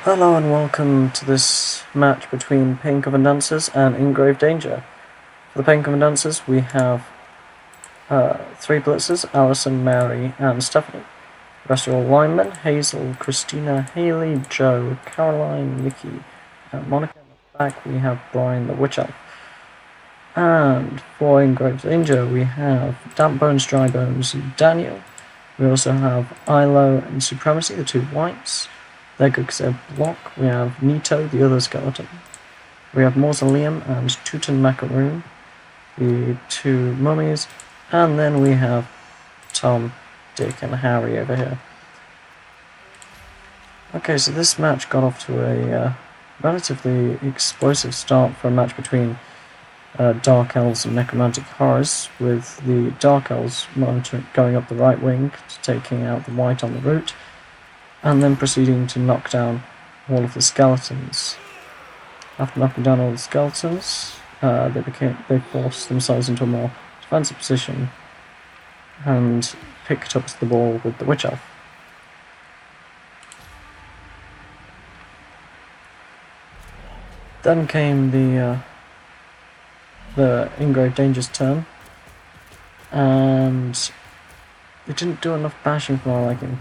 Hello and welcome to this match between Coven Dancers and In Grave Danger. For the Coven Dancers we have three blitzers, Alison, Mary and Stephanie. The rest are all linemen, Hazel, Christina, Haley, Joe, Caroline, Nikki and Monica. In the back we have Brian the Witch Elf. And for In Grave Danger we have Damp Bones, Dry Bones and Daniel. We also have Ilo and Supremacy, the two whites. They're good because they're block. We have Nito, the other skeleton. We have Mausoleum and Tutankhamun, the two mummies. And then we have Tom, Dick and Harry over here. Okay, so this match got off to a relatively explosive start for a match between Dark Elves and Necromantic Horrors, with the Dark Elves going up the right wing, taking out the white on the route, and then proceeding to knock down all of the skeletons. After knocking down all the skeletons, they forced themselves into a more defensive position and picked up the ball with the Witch Elf. Then came the In Grave Danger's turn, and they didn't do enough bashing for my liking.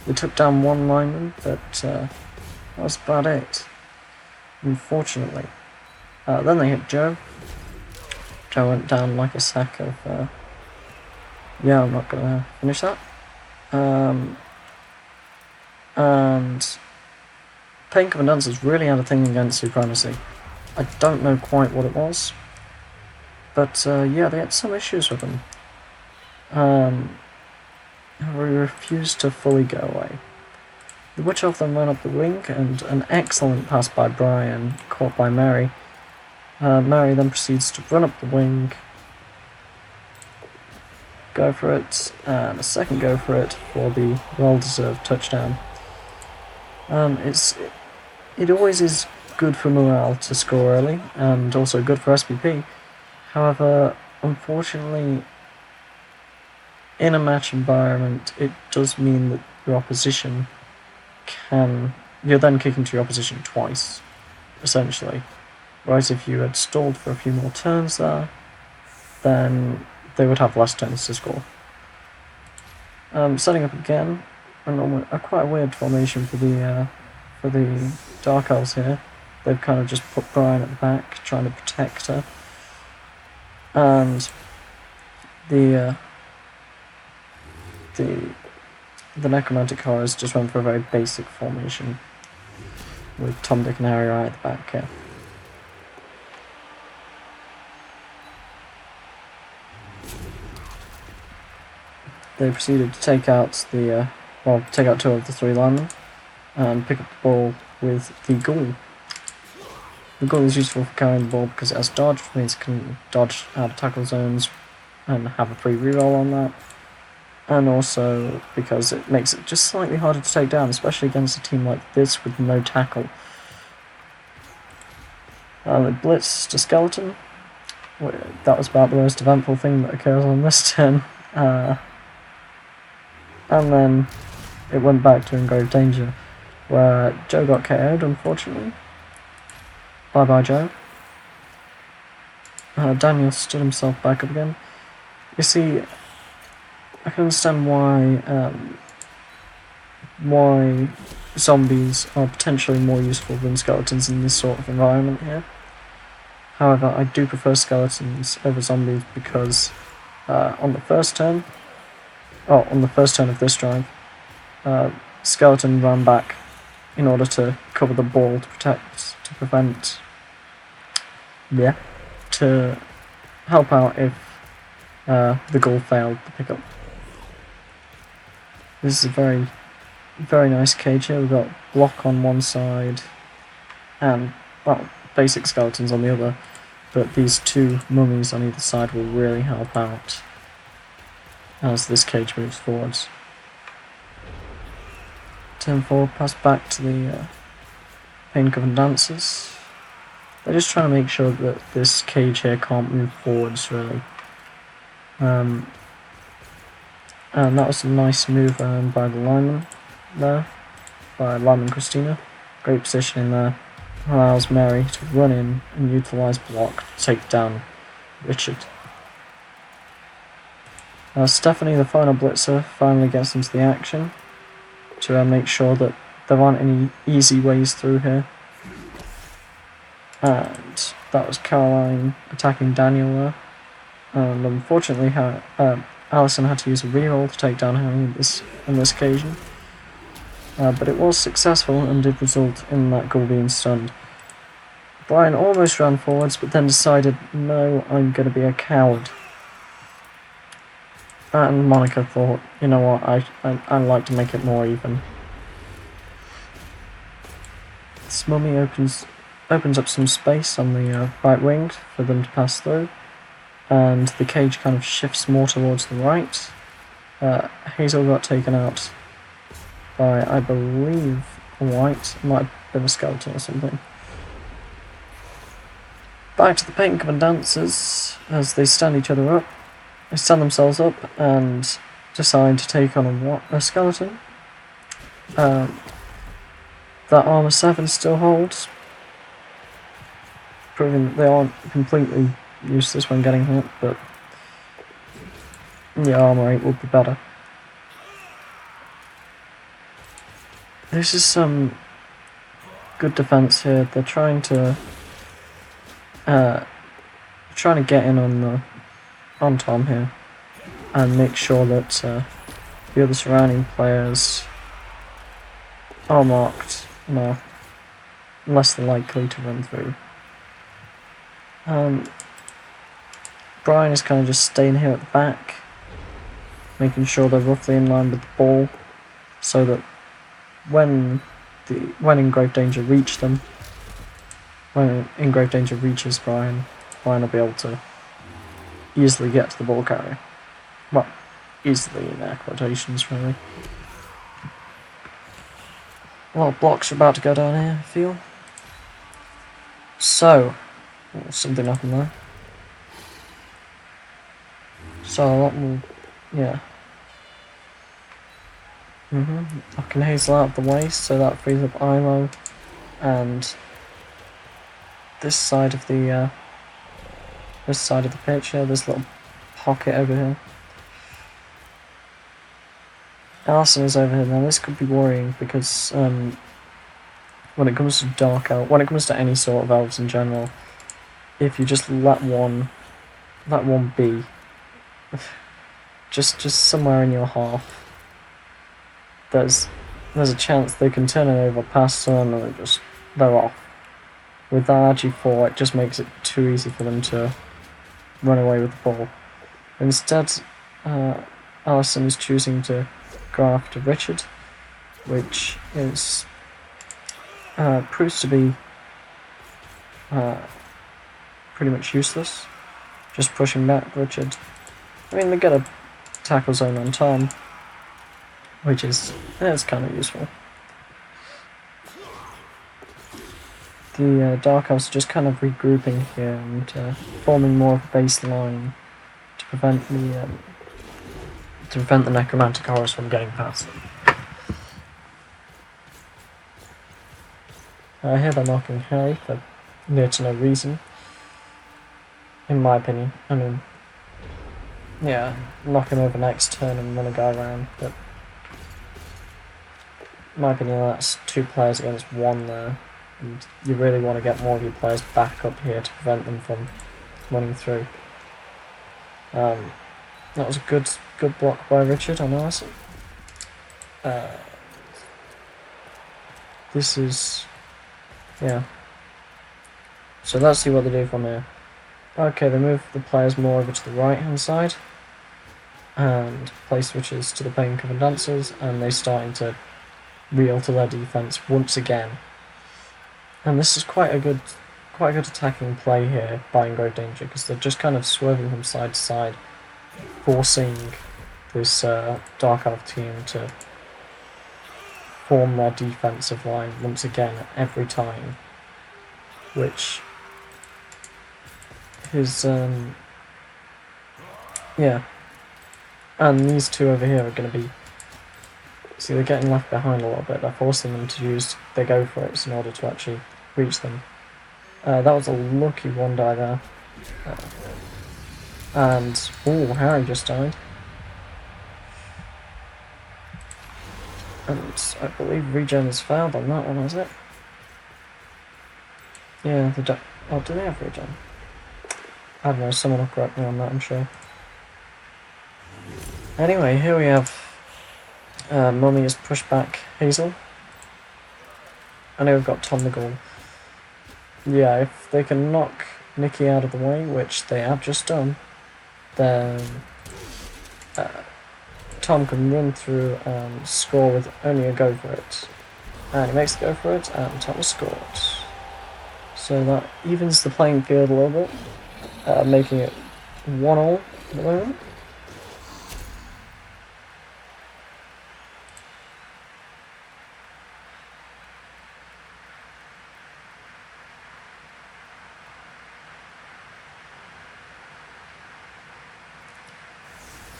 They took down one lineman, but that was about it, unfortunately. Then they hit Joe. Joe went down like a sack of... yeah, I'm not gonna finish that. And Coven Dancers really had a thing against Supremacy. I don't know quite what it was, but yeah, they had some issues with them. We refused to fully go away. The Witch Elf then ran up the wing, and an excellent pass by Brian, caught by Mary. Mary then proceeds to run up the wing, go for it, and a second go for it for the well-deserved touchdown. It always is good for morale to score early, and also good for SPP. However, unfortunately, in a match environment, it does mean that your opposition you're then kicking to your opposition twice, essentially. Whereas if you had stalled for a few more turns there, then they would have less turns to score. Setting up again, quite a weird formation for the Dark Elves here. They've kind of just put Brian at the back, trying to protect her. And the Necromantic Horrors just went for a very basic formation, with Tom, Dick and Harry right at the back here. They proceeded to take out two of the three linemen, and pick up the ball with the Ghoul. The Ghoul is useful for carrying the ball because it has dodge, which means it can dodge out of tackle zones and have a free reroll on that. And also because it makes it just slightly harder to take down, especially against a team like this with no tackle. They blitzed a skeleton. That was about the most eventful thing that occurs on this turn. And then it went back to In Grave Danger, where Joe got KO'd, unfortunately. Bye bye, Joe. Daniel stood himself back up again. You see, I can understand why zombies are potentially more useful than skeletons in this sort of environment here. However, I do prefer skeletons over zombies because on the first turn of this drive, skeleton ran back in order to cover the ball to help out if the goal failed to pick up. This is a very, very nice cage here. We've got block on one side and, well, basic skeletons on the other, but these two mummies on either side will really help out as this cage moves forwards. Turn 4, pass back to the Coven Dancers. They're just trying to make sure that this cage here can't move forwards, really. And that was a nice move by the lineman there, by lineman Christina. Great positioning there. Allows Mary to run in and utilise block to take down Richard. Stephanie, the final blitzer, finally gets into the action to make sure that there aren't any easy ways through here. And that was Caroline attacking Daniel there. And unfortunately, Alison had to use a reroll to take down Harry on this occasion. But it was successful and did result in that goal being stunned. Brian almost ran forwards, but then decided, no, I'm going to be a coward. And Monica thought, you know what, I'd like to make it more even. This mummy opens up some space on the right wing for them to pass through, and the cage kind of shifts more towards the right. Hazel got taken out by, I believe, a white. It might have been a skeleton or something. Back to the Paint Coven dancers as they stand each other up. They stand themselves up and decide to take on a skeleton. That armor 7 still holds, proving that they aren't completely useless when getting hit, but the armor 8 will be better. This is some good defense here. They're trying to get in on Tom here and make sure that the other surrounding players are marked and less likely to run through. Brian is kind of just staying here at the back, making sure they're roughly in line with the ball, so that when in grave danger reaches Brian will be able to easily get to the ball carrier. Well, easily in air quotations, really. A lot of blocks are about to go down here, I feel. So, something happened there. So a lot more, yeah. Knocking Hazel out of the way, so that frees up Ilo, and this side of the pitch here, this little pocket over here. Alison is over here now. This could be worrying because when it comes to dark elf, when it comes to any sort of elves in general, if you just let one be, just somewhere in your half, there's a chance they can turn it over past someone and they're off. With that RG4, it just makes it too easy for them to run away with the ball. Instead, Alison is choosing to go after Richard, which is proves to be pretty much useless. Just pushing back Richard. I mean, they get a tackle zone on Tom, which is kind of useful. The Dark Elves are just kind of regrouping here and forming more of a baseline to prevent the Necromantic Horrors from getting past them. I hear they're knocking Harry for near to no reason, in my opinion. I mean, yeah, knock him over next turn and run a guy around, but in my opinion that's 2 players against 1 there, and you really want to get more of your players back up here to prevent them from running through. That was a good block by Richard on Alison. This is... yeah. So let's see what they do from here. Okay, they move the players more over to the right hand side and play switches to the Paint Coven dancers, and they're starting to re-alter their defense once again. And this is quite a good attacking play here by Grave Danger, because they're just kind of swerving from side to side, forcing this Dark Elf team to form their defensive line once again every time, which is yeah. And these two over here are going to be See, they're getting left behind a little bit. They're forcing them to use their go for it in order to actually reach them. That was a lucky one die there. And, oh, Harry just died. And I believe regen is failed on that one, is it? Yeah, oh, do they have regen? I don't know, someone will correct me on that, I'm sure. Anyway, here we have Mummy has pushed back Hazel. I know we've got Tom the Ghoul. Yeah, if they can knock Nikki out of the way, which they have just done, then Tom can run through and score with only a go for it. And he makes the go for it, and Tom has scored. So that evens the playing field a little bit, making it 1-1 at the moment.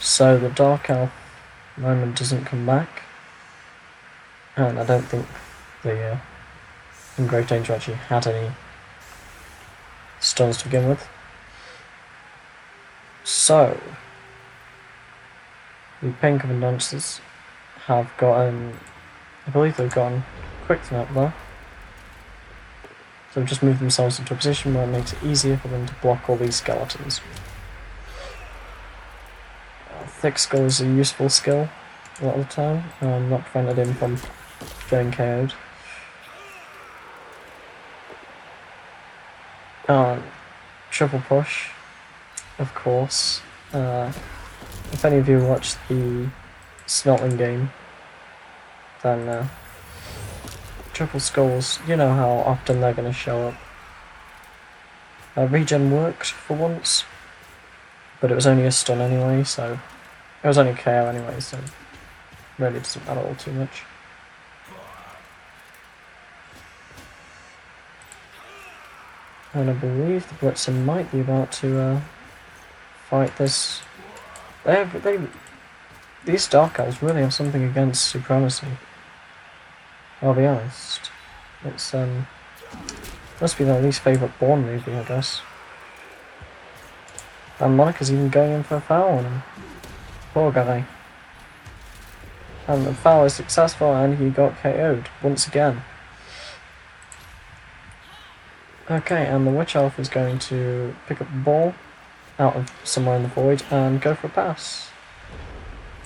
So the Dark Elf moment doesn't come back, and I don't think the Engraved Danger actually had any stuns to begin with. So the Pain Coven Dancers have gotten, I believe they've gotten quick snap there. So they've just moved themselves into a position where it makes it easier for them to block all these skeletons. Thick Skull is a useful skill a lot of the time, not prevented him from getting KO'd. Triple Push, of course. If any of you watched the Snotling game, then Triple Skulls, you know how often they're going to show up. Regen worked for once, but it was only a stun anyway, so it was only a KO anyway, so it really doesn't matter all too much. And I believe the Blitzer might be about to fight this. These Dark Elves really have something against Supremacy. I'll be honest. It's must be their least favourite Bourne movie, I guess. And Monica's even going in for a foul on him. Poor guy. And the foul is successful, and he got KO'd once again. Okay, and the Witch Elf is going to pick up the ball out of somewhere in the void and go for a pass.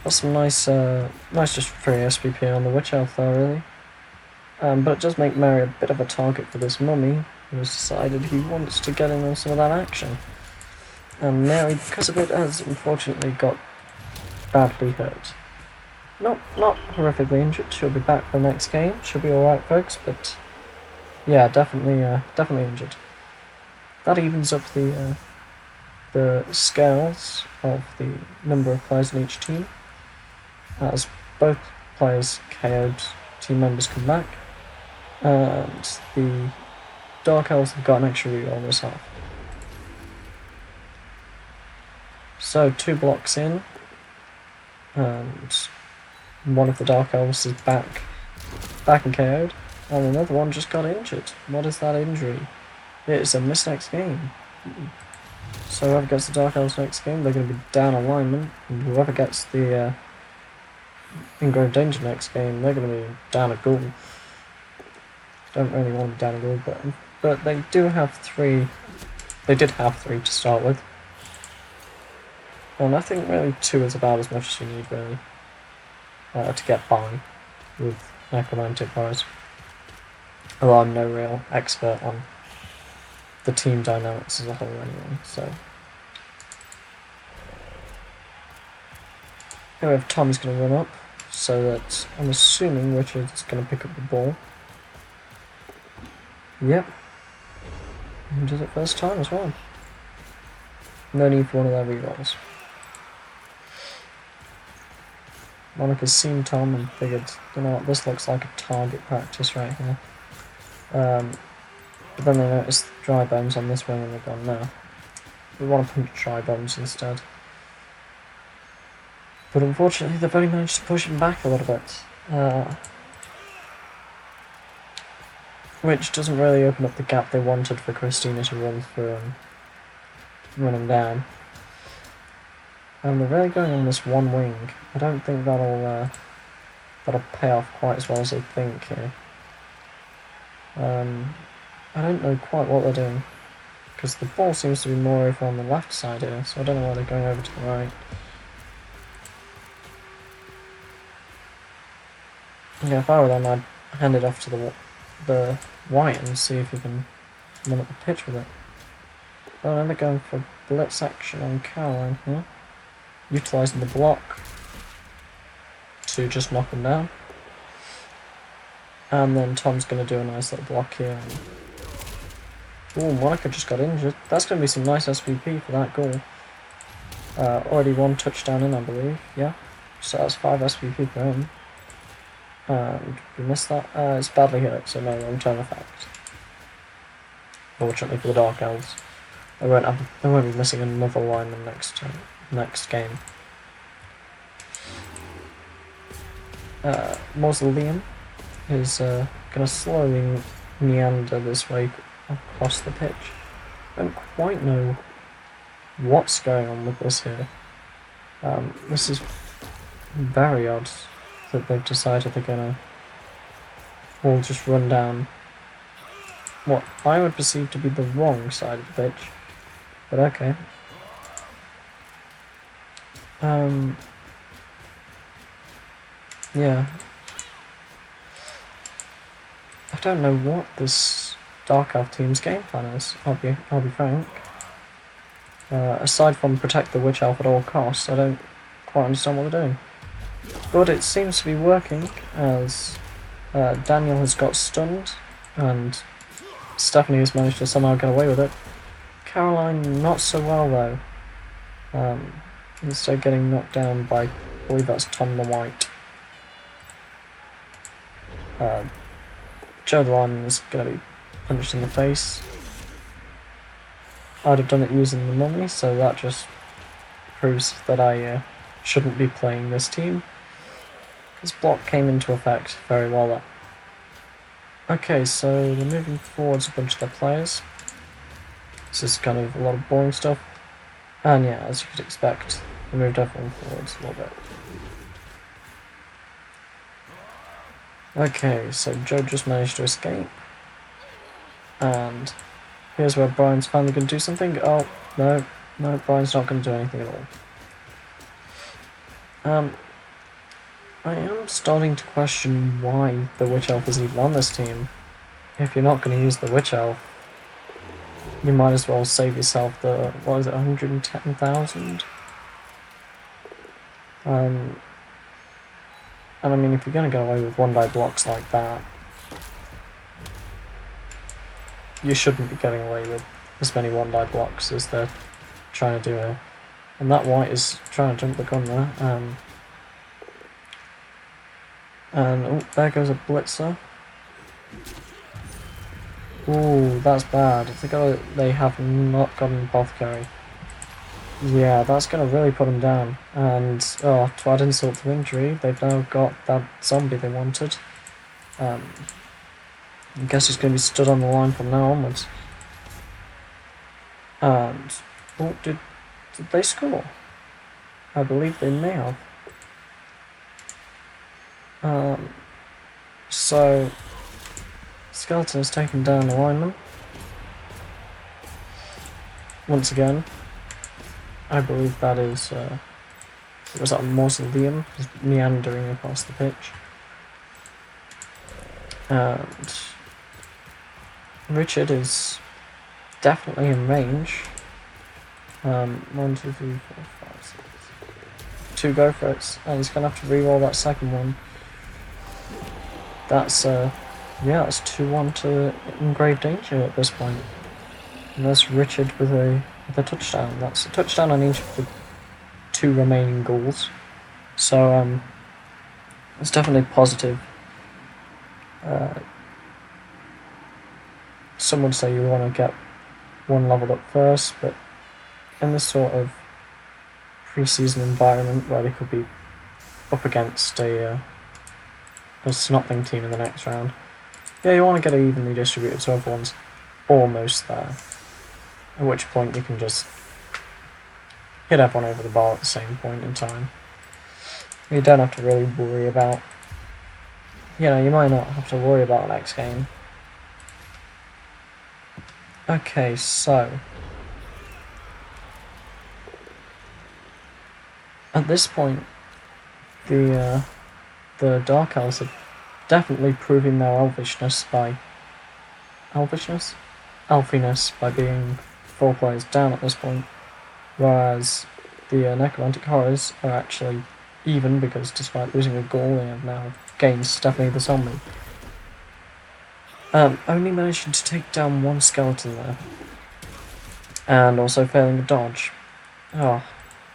That's some nice just free SPP on the Witch Elf there, really. But it does make Mary a bit of a target for this Mummy, who has decided he wants to get in on some of that action. And Mary, because of it, has unfortunately got badly hurt. Not horrifically injured. She'll be back for the next game. She'll be alright, folks, but yeah, definitely injured. That evens up the scales of the number of players in each team, as both players KO'd team members come back, and the Dark Elves have got an extra reroll this half. So 2 blocks in, and one of the Dark Elves is back and KO'd, and another one just got injured. What is that injury? It is a miss next game. So whoever gets the Dark Elves next game, they're going to be down alignment, and whoever gets the Engraved Danger next game, they're going to be down a ghoul. Don't really want to be down a ghoul, but they do have 3. They did have 3 to start with. And I think really 2 is about as much as you need, really, to get by with Necromantic Powers. Although I'm no real expert on the team dynamics as a whole anyway, so. Here we have Tom's going to run up, so that I'm assuming Richard's going to pick up the ball. Yep. He does it first time as well. No need for one of their rerolls. Monica's seen Tom and figured, you know what, this looks like a target practice right here. But then they noticed dry bones on this wing and they've gone, no. We want to punch dry bones instead. But unfortunately they've only managed to push him back a little bit. Which doesn't really open up the gap they wanted for Christina to run through and run him down. And they're really going on this one wing. I don't think that'll pay off quite as well as they think here. I don't know quite what they're doing, because the ball seems to be more over on the left side here, so I don't know why they're going over to the right. Yeah, if I were them, I'd hand it off to the white and see if he can run up the pitch with it. Oh, now they're going for blitz action on Caroline here, utilising the block to just knock him down. And then Tom's going to do a nice little block here. Ooh, Monica just got injured. That's going to be some nice SVP for that goal. Already one touchdown in, I believe. Yeah. So that's 5 SVP for him. And we missed that. It's badly hit, so no long-term effect. Fortunately for the Dark Elves. They won't be missing another lineman next game. Mausoleum is going to slowly meander this way across the pitch. I don't quite know what's going on with this here. This is very odd that they've decided they're going to all just run down what I would perceive to be the wrong side of the pitch. But okay. Yeah. I don't know what this Dark Elf team's game plan is, I'll be frank. Aside from protect the Witch Elf at all costs, I don't quite understand what they're doing. But it seems to be working, as Daniel has got stunned, and Stephanie has managed to somehow get away with it. Caroline, not so well though. Instead getting knocked down by, I believe that's Tom the White. Joe the Lineman is going to be punched in the face. I'd have done it using the mummy, so that just proves that I shouldn't be playing this team. This block came into effect very well there. Okay, so they're moving forwards a bunch of their players. This is kind of a lot of boring stuff. And yeah, as you could expect, they moved everyone forwards a little bit. Okay, so Joe just managed to escape. And here's where Brian's finally going to do something. Oh, no, Brian's not going to do anything at all. I am starting to question why the Witch Elf is even on this team. If you're not going to use the Witch Elf, you might as well save yourself the, what is it, 110,000? And I mean, if you're going to get away with one-die blocks like that, you shouldn't be getting away with as many one-die blocks as they're trying to do here. And that white is trying to jump the gun there. And oh, there goes a blitzer. Ooh, that's bad. They have not got an apothecary. Yeah, that's going to really put them down. And, oh, to add insult to injury, they've now got that zombie they wanted. I guess he's going to be stood on the line from now onwards. And, oh, did they score? I believe they may have. So, Skeleton has taken down the lineman. Once again, I believe that is, was that a mausoleum meandering across the pitch. And Richard is definitely in range. 1, 2, 3, 4, 5, 6. 2 go for it, and he's going to have to re-roll that second one. That's, yeah, that's 2-1 to in grave danger at this point. And that's Richard with a touchdown. That's a touchdown on each of the 2 remaining goals. So, it's definitely positive. Some would say you want to get one leveled up first, but in this sort of pre-season environment where they could be up against a a Snotling team in the next round. Yeah, you want to get it evenly distributed so everyone's almost there. At which point you can just hit everyone over the bar at the same point in time. You don't have to really worry about... You know, you might not have to worry about the next game. Okay, so... At this point, the Dark Elves are definitely proving their elfishness by being 4 players down at this point, whereas the Necromantic Horrors are actually even because despite losing a Gaul they have now gained Stephanie the Zombie. Only managing to take down 1 skeleton there, and also failing a dodge. Oh,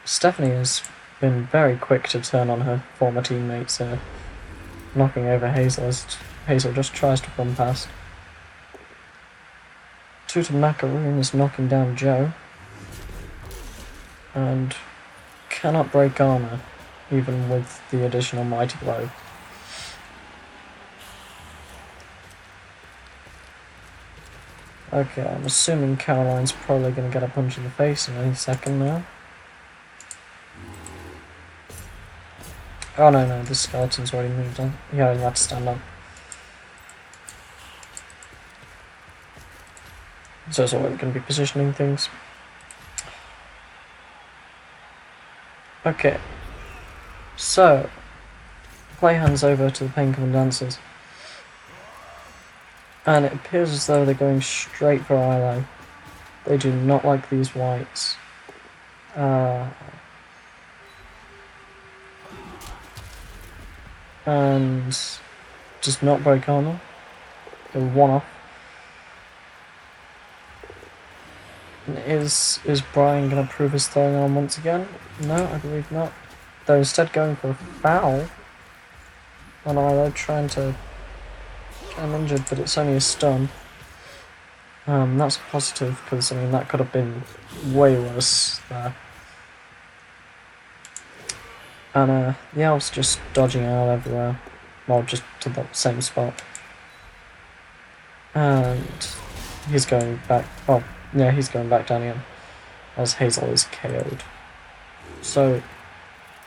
Stephanie has been very quick to turn on her former teammates, knocking over Hazel as Hazel just tries to run past. Tutor Macaroon is knocking down Joe, and cannot break armor, even with the additional Mighty Blow. Okay, I'm assuming Caroline's probably going to get a punch in the face in any second now. Oh no, this skeleton's already moved on. He only had to stand up. So it's already going to be positioning things. Okay. So, play hands over to the Painkiller Dancers. And it appears as though they're going straight for Ilo. They do not like these whites. And does not break armor. They're 1 off. Is Brian going to prove his throwing arm once again? No, I believe not. They're instead going for a foul on Ilo, trying to get him injured, but it's only a stun. That's positive, because, I mean, that could have been way worse there. And, the Elf's just dodging out everywhere. Well, just to the same spot. And he's going back, oh, yeah, he's going back down again, as Hazel is KO'd. So,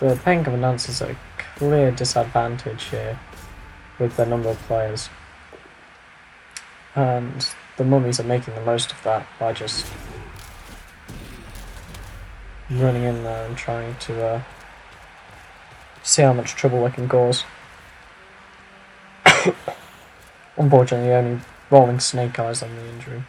the Painkiller Dancers are a clear disadvantage here with their number of players. And the Mummies are making the most of that by just running in there and trying to see how much trouble they can cause. Unfortunately, only rolling snake eyes on the injury.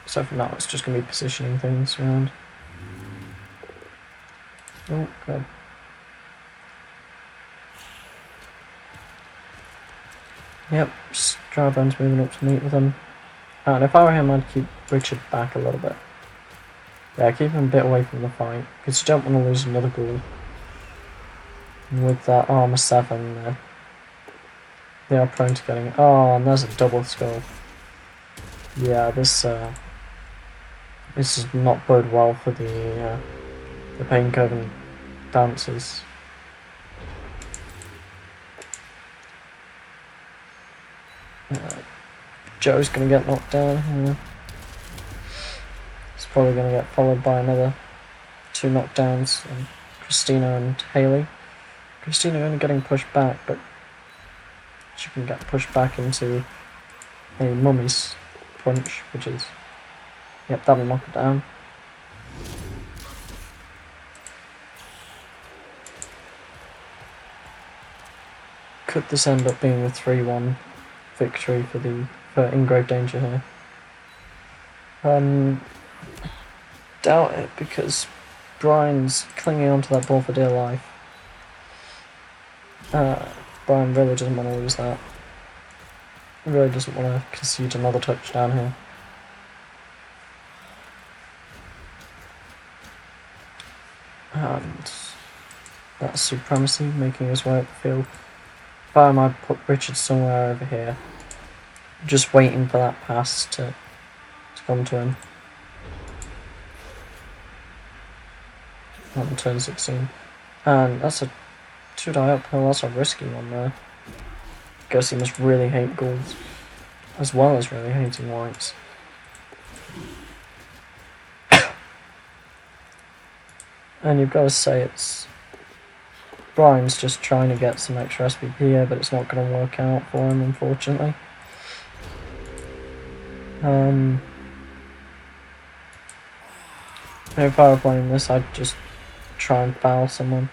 So for now, it's just going to be positioning things around. Oh, good. Yep, Strawburn's moving up to meet with him. And if I were him, I'd keep Richard back a little bit. Yeah, keep him a bit away from the fight, because you don't want to lose another Ghoul. And with that armor 7, they are prone to getting... Oh, and there's a double skull. Yeah, this does not bode well for the Coven Dancers. Joe's going to get knocked down here. He's probably going to get followed by another 2 knockdowns, Christina and Haley. Christina only getting pushed back, but she can get pushed back into a Mummy's punch, which is... Yep, that'll knock her down. Could this end up being a 3-1 victory for In-Grave Danger here? Doubt it, because Brian's clinging onto that ball for dear life. Brian really doesn't want to lose that. He really doesn't want to concede another touchdown here. And that's Supremacy making his way up the field. If I might put Richard somewhere over here, just waiting for that pass to come to him. on turn 16. And that's a 2-die uphill, that's a risky one there. Guess he must really hate ghouls, as well as really hating whites. And you've got to say it's... Brian's just trying to get some extra SPP here, but it's not going to work out for him, unfortunately. If I were playing this, I'd just try and foul someone.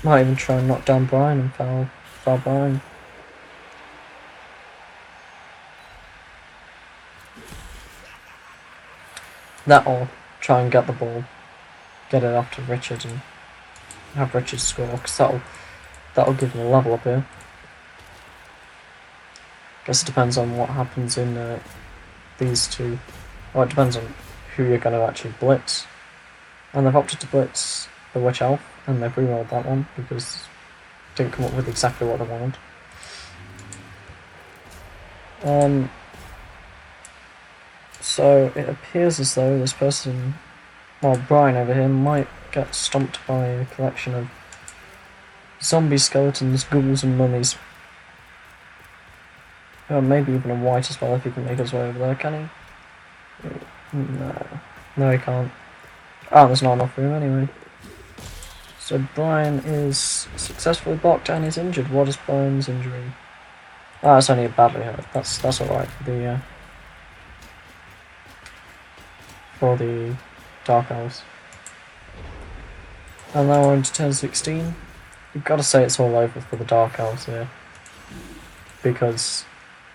Might even try and knock down Brian and foul Brian. That or try and get the ball, get it off to Richard and have Richard score, because that'll give him a level up here. Guess it depends on what happens in these two. Well, it depends on who you're going to actually blitz. And they've opted to blitz the Witch Elf, and they've rerolled that one because it didn't come up with exactly what they wanted. So it appears as though this person, well, Brian over here, might get stomped by a collection of zombie skeletons, ghouls and mummies. Maybe even a white as well, if he can make his way over there, can he? No he can't. There's not enough room anyway. So Brian is successfully blocked and is injured. What is Brian's injury? It's only a badly hurt. That's alright for the Dark Elves. And now we're into turn 16. You've got to say it's all over for the Dark Elves here, because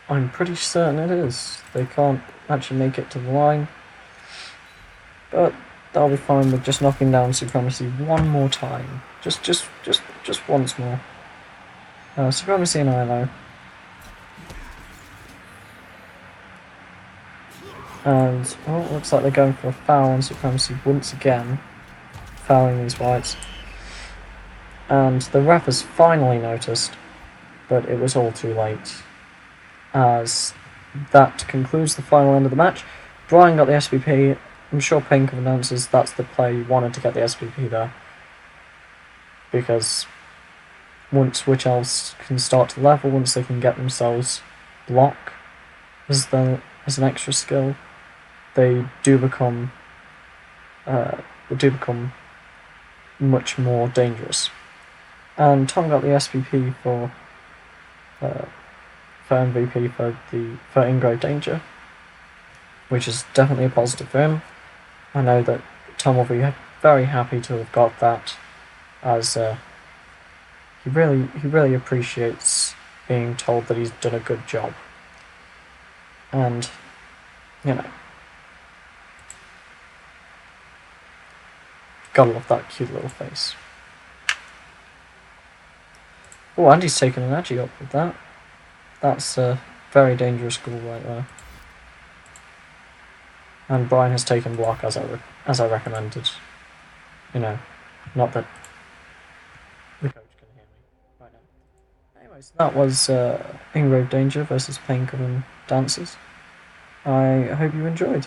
I'm pretty certain it is. They can't actually make it to the line, but they'll be fine with just knocking down Supremacy one more time. Just once more. Supremacy and ILO. And, looks like they're going for a foul on Supremacy once again, fouling these whites. And the ref has finally noticed, but it was all too late, as that concludes the final end of the match. Brian got the SPP. I'm sure Pain Coven announces that's the play you wanted to get the SPP there, because once Witch Elves can start to level, once they can get themselves block as an extra skill, they do become much more dangerous. And Tom got the SPP for MVP for Ingrave Danger, which is definitely a positive for him. I know that Tom will be very happy to have got that, as he really appreciates being told that he's done a good job. And gotta love that cute little face. Oh, Andy's taken an agi up with that. That's a very dangerous ghoul right there. And Brian has taken block as I recommended. Not that the coach can hear me right now. Anyways, that was Ingrave Danger versus Pain Coven Dancers. I hope you enjoyed.